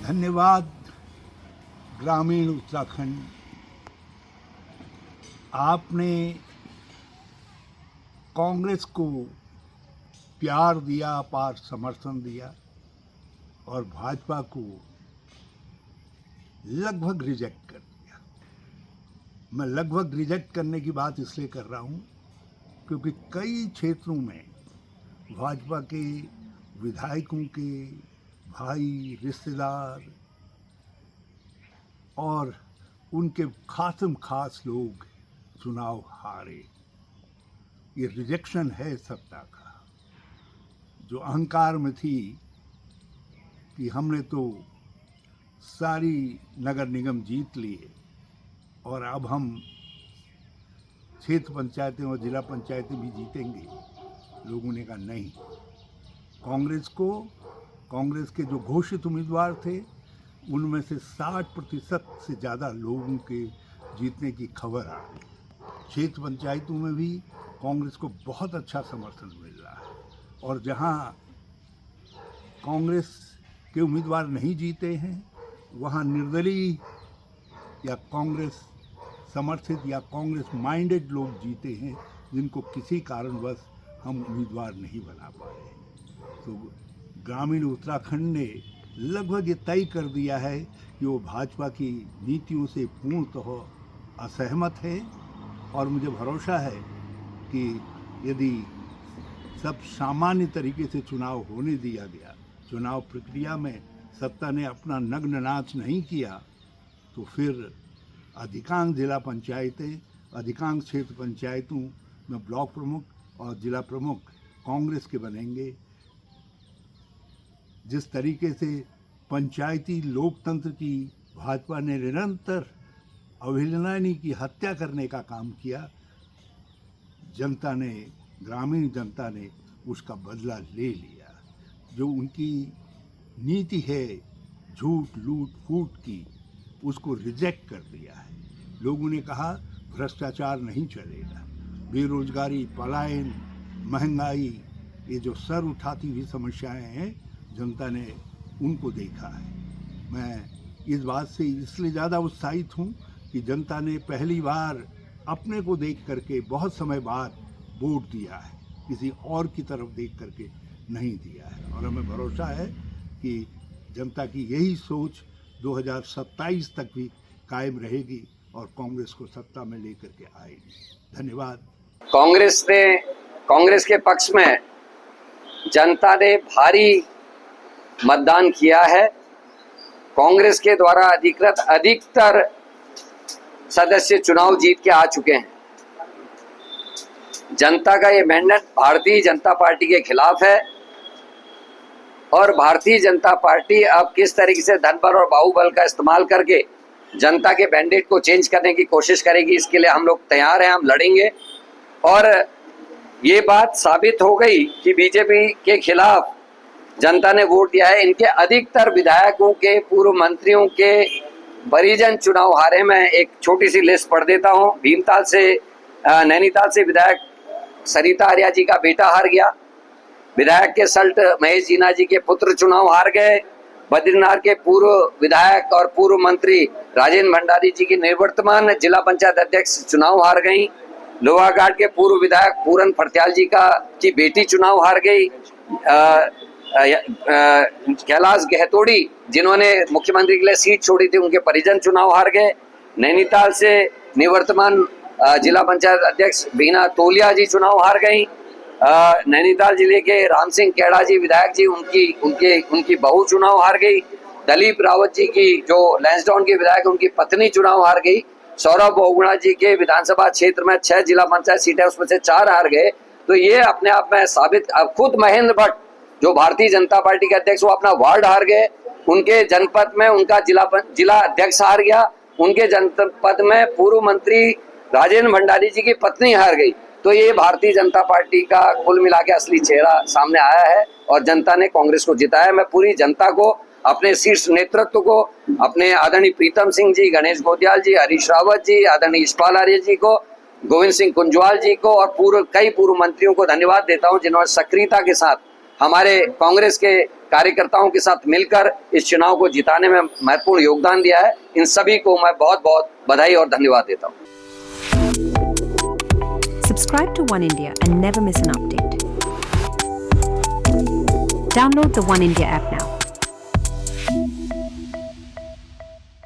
धन्यवाद ग्रामीण उत्तराखंड। आपने कांग्रेस को प्यार दिया, अपार समर्थन दिया और भाजपा को लगभग रिजेक्ट कर दिया। मैं लगभग रिजेक्ट करने की बात इसलिए कर रहा हूं क्योंकि कई क्षेत्रों में भाजपा के विधायकों के भाई, रिश्तेदार और उनके खासम खास लोग चुनाव हारे। ये रिजेक्शन है सत्ता का, जो अहंकार में थी कि हमने तो सारी नगर निगम जीत लिए और अब हम क्षेत्र पंचायतें और जिला पंचायतें भी जीतेंगे। लोगों ने कहा नहीं। कांग्रेस के जो घोषित उम्मीदवार थे उनमें से 60% से ज़्यादा लोगों के जीतने की खबर आ रही। क्षेत्र पंचायतों में भी कांग्रेस को बहुत अच्छा समर्थन मिल रहा है और जहां कांग्रेस के उम्मीदवार नहीं जीते हैं वहां निर्दलीय या कांग्रेस समर्थित या कांग्रेस माइंडेड लोग जीते हैं, जिनको किसी कारणवश हम उम्मीदवार नहीं बना पाए। तो ग्रामीण उत्तराखंड ने लगभग ये तय कर दिया है कि वो भाजपा की नीतियों से पूर्णतः असहमत है और मुझे भरोसा है कि यदि सब सामान्य तरीके से चुनाव होने दिया गया, चुनाव प्रक्रिया में सत्ता ने अपना नग्न नाच नहीं किया, तो फिर अधिकांश जिला पंचायतें, अधिकांश क्षेत्र पंचायतों में ब्लॉक प्रमुख और जिला प्रमुख कांग्रेस के बनेंगे। जिस तरीके से पंचायती लोकतंत्र की भाजपा ने निरंतर अवहेलना की हत्या करने का काम किया, जनता ने, ग्रामीण जनता ने उसका बदला ले लिया। जो उनकी नीति है झूठ, लूट, फूट की, उसको रिजेक्ट कर दिया है। लोगों ने कहा भ्रष्टाचार नहीं चलेगा, बेरोजगारी, पलायन, महंगाई, ये जो सर उठाती हुई समस्याएं हैं, जनता ने उनको देखा है। मैं इस बात से इसलिए ज़्यादा उत्साहित हूँ कि जनता ने पहली बार अपने को देख करके बहुत समय बाद वोट दिया है, किसी और की तरफ देख करके नहीं दिया है। और हमें भरोसा है कि जनता की यही सोच 2027 तक भी कायम रहेगी और कांग्रेस को सत्ता में लेकर के आएगी। धन्यवाद। कांग्रेस के पक्ष में जनता ने भारी मतदान किया है। कांग्रेस के द्वारा अधिकतर सदस्य चुनाव जीत के आ चुके हैं। जनता का ये मैंडेट भारतीय जनता पार्टी के खिलाफ है और भारतीय जनता पार्टी अब किस तरीके से धन बल और बाहुबल का इस्तेमाल करके जनता के मैंडेट को चेंज करने की कोशिश करेगी, इसके लिए हम लोग तैयार हैं, हम लड़ेंगे। और ये बात साबित हो गई कि बीजेपी के खिलाफ जनता ने वोट दिया है। इनके अधिकतर विधायकों के, पूर्व मंत्रियों के परिजन चुनाव हारे। मैं एक छोटी सी लिस्ट पढ़ देता हूँ। भीमताल से, नैनीताल से विधायक सरिता आर्या जी का बेटा हार गया। विधायक के सल्ट महेश जीना जी के पुत्र चुनाव हार गए। बद्रीनाथ के पूर्व विधायक और पूर्व मंत्री राजेंद्र भंडारी जी की निवर्तमान जिला पंचायत अध्यक्ष चुनाव हार गई। लोहाघाट के पूर्व विधायक पूरन फरत्याल जी की बेटी चुनाव हार गई। कैलाश गहतोड़ी जिन्होंने मुख्यमंत्री के लिए सीट छोड़ी थी, उनके परिजन चुनाव हार गए। नैनीताल से निवर्तमान जिला पंचायत अध्यक्ष बीना तोलिया जी चुनाव हार गई। नैनीताल जिले के राम सिंह केड़ा जी विधायक जी, उनकी बहू चुनाव हार गई। दलीप रावत जी की, जो लैंसडाउन के विधायक, उनकी पत्नी चुनाव हार गई। सौरभ बहुगुणा जी के विधानसभा क्षेत्र में 6 जिला पंचायत सीटें, उसमें से 4 हार गए। तो ये अपने आप में साबित, अब खुद महेंद्र भट्ट जो भारतीय जनता पार्टी के अध्यक्ष, वो अपना वार्ड हार गए। उनके जनपद में उनका जिला अध्यक्ष हार गया। उनके जनपद में पूर्व मंत्री राजेंद्र भंडारी जी की पत्नी हार गई। तो ये भारतीय जनता पार्टी का कुल मिला के असली चेहरा सामने आया है और जनता ने कांग्रेस को जिताया। मैं पूरी जनता को, अपने शीर्ष नेतृत्व को, अपने आदरणीय प्रीतम सिंह जी, गणेश गोदियाल जी, हरीश रावत जी, आदरणीय यशपाल आर्य जी को, गोविंद सिंह कुंजवाल जी को और कई पूर्व मंत्रियों को धन्यवाद देता हूं, जिन्होंने सक्रियता के साथ हमारे कांग्रेस के कार्यकर्ताओं के साथ मिलकर इस चुनाव को जिताने में महत्वपूर्ण योगदान दिया है। इन सभी को मैं बहुत बहुत बधाई और धन्यवाद देता हूँ। Subscribe to One India and never miss an update. Download the One India app now.